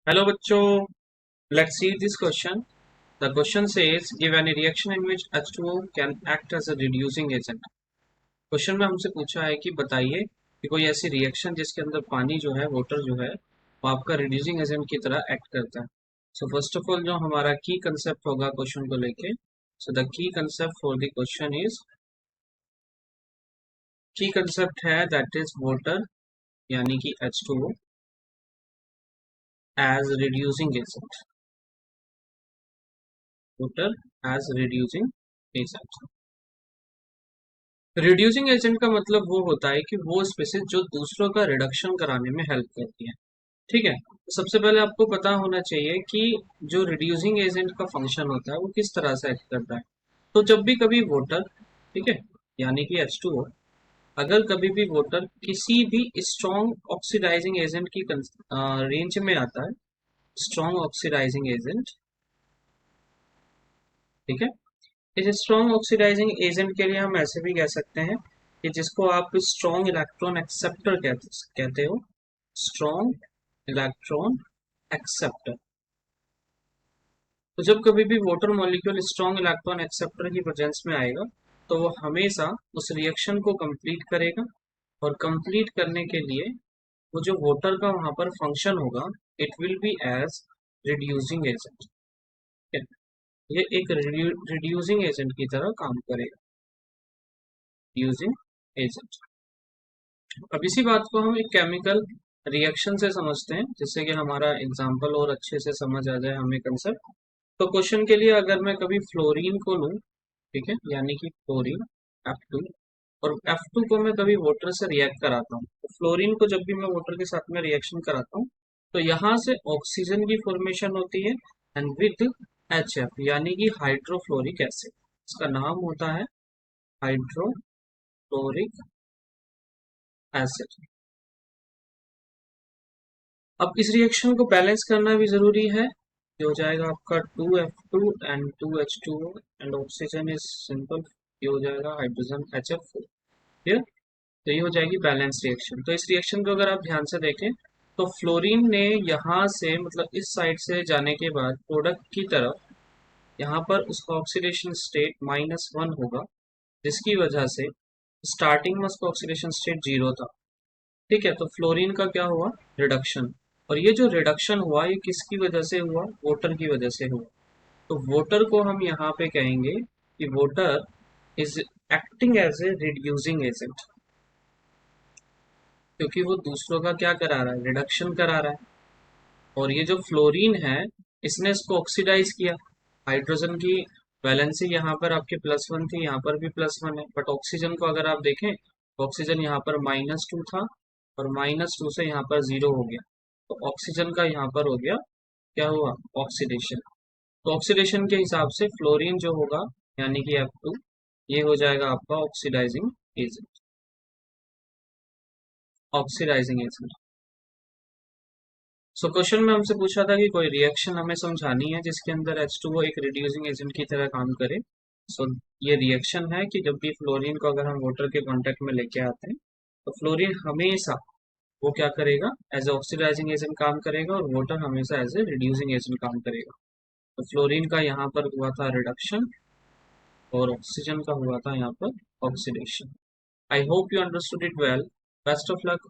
Hello बच्चों, let's see this question. The question says, give any reaction in which H2O can act as a reducing agent. Question में हमसे पूछा है कि बताइए कि कोई ऐसी रिएक्शन जिसके अंदर पानी जो है, वाटर जो है, वो आपका रिड्यूसिंग एजेंट की तरह एक्ट करता है. सो फर्स्ट ऑफ ऑल जो हमारा की कंसेप्ट होगा क्वेश्चन को लेके, so the key concept for the question is, key concept है दैट इज वाटर यानी कि H2O as reducing agent. Water as reducing agent. Reducing agent का मतलब वो होता है कि वो स्पीसीज जो दूसरों का रिडक्शन कराने में हेल्प करती है. ठीक है, तो सबसे पहले आपको पता होना चाहिए कि जो रिड्यूसिंग एजेंट का फंक्शन होता है वो किस तरह से एक्ट करता है. तो जब भी कभी वाटर, ठीक है, यानी कि H2O, अगर कभी भी वाटर किसी भी स्ट्रॉन्ग ऑक्सीडाइजिंग एजेंट की रेंज में आता है, स्ट्रॉन्ग ऑक्सीडाइजिंग एजेंट, ठीक है, इस स्ट्रॉन्ग ऑक्सीडाइजिंग एजेंट के लिए हम ऐसे भी कह सकते हैं कि जिसको आप स्ट्रॉन्ग इलेक्ट्रॉन एक्सेप्टर कहते हो, स्ट्रॉन्ग इलेक्ट्रॉन एक्सेप्टर. तो जब कभी भी water molecule strong electron acceptor की प्रेजेंस में आएगा तो वो हमेशा उस रिएक्शन को कंप्लीट करेगा, और कंप्लीट करने के लिए वो जो वाटर का वहां पर फंक्शन होगा, it will be as reducing agent. ये एक रिड्यूसिंग एजेंट की तरह काम करेगा, रिड्यूसिंग एजेंट. अब इसी बात को हम एक केमिकल रिएक्शन से समझते हैं, जिससे कि हमारा एग्जाम्पल और अच्छे से समझ आ जाए हमें कंसेप्ट. तो क्वेश्चन के लिए अगर मैं कभी फ्लोरीन को लूं, ठीक है, यानी कि फ्लोरीन F2, और F2 को मैं कभी वाटर से रिएक्ट कराता हूँ, तो फ्लोरीन को जब भी मैं वाटर के साथ में रिएक्शन कराता हूँ तो यहाँ से ऑक्सीजन की फॉर्मेशन होती है, एंड विद HF यानी कि हाइड्रोफ्लोरिक एसिड. इसका नाम होता है हाइड्रोफ्लोरिक एसिड. अब इस रिएक्शन को बैलेंस करना भी जरूरी है. ये हो जाएगा आपका 2F2 and 2H2O and oxygen is simple, ये हो जाएगा हाइड्रोजन HF4. क्लियर? तो ये हो जाएगी बैलेंस रिएक्शन. तो इस रिएक्शन को अगर आप ध्यान से देखें तो फ्लोरीन ने यहाँ से, मतलब इस साइड से जाने के बाद प्रोडक्ट की तरफ, यहाँ पर उसका ऑक्सीडेशन स्टेट -1 होगा, जिसकी वजह से स्टार्टिंग में उसका ऑक्सीडेशन स्टेट 0 था. ठीक है, तो फ्लोरीन का क्या हुआ, रिडक्शन. और ये जो रिडक्शन हुआ ये किसकी वजह से हुआ, वाटर की वजह से हुआ. तो वाटर को हम यहाँ पे कहेंगे कि water is acting as a reducing agent, क्योंकि वो दूसरों का क्या करा रहा है, रिडक्शन करा रहा है. और ये जो फ्लोरीन है, इसने इसको ऑक्सीडाइज किया. हाइड्रोजन की वैलेंसी यहाँ पर आपके +1 थी, यहाँ पर भी +1 है, बट ऑक्सीजन को अगर आप देखें तो ऑक्सीजन यहाँ पर -2 था, और -2 से यहाँ पर 0 हो गया. तो ऑक्सीजन का यहाँ पर हो गया, क्या हुआ, ऑक्सीडेशन. तो ऑक्सीडेशन के हिसाब से फ्लोरीन जो होगा, यानी कि F2, ये हो जाएगा आपका oxidising agent, oxidising agent. So question में हमसे पूछा था कि कोई रिएक्शन हमें समझानी है जिसके अंदर H2O एक रिड्यूसिंग एजेंट की तरह काम करे. सो ये रिएक्शन है कि जब भी फ्लोरीन को अगर हम वाटर के कांटेक्ट में लेके आते हैं तो फ्लोरीन हमेशा वो क्या करेगा, एज ए ऑक्सीडाइजिंग एजेंट काम करेगा, और वाटर हमेशा एज ए रिड्यूसिंग एजेंट काम करेगा. तो फ्लोरीन का यहाँ पर हुआ था रिडक्शन, और ऑक्सीजन का हुआ था यहाँ पर oxidation. I hope you understood it well. Best of luck.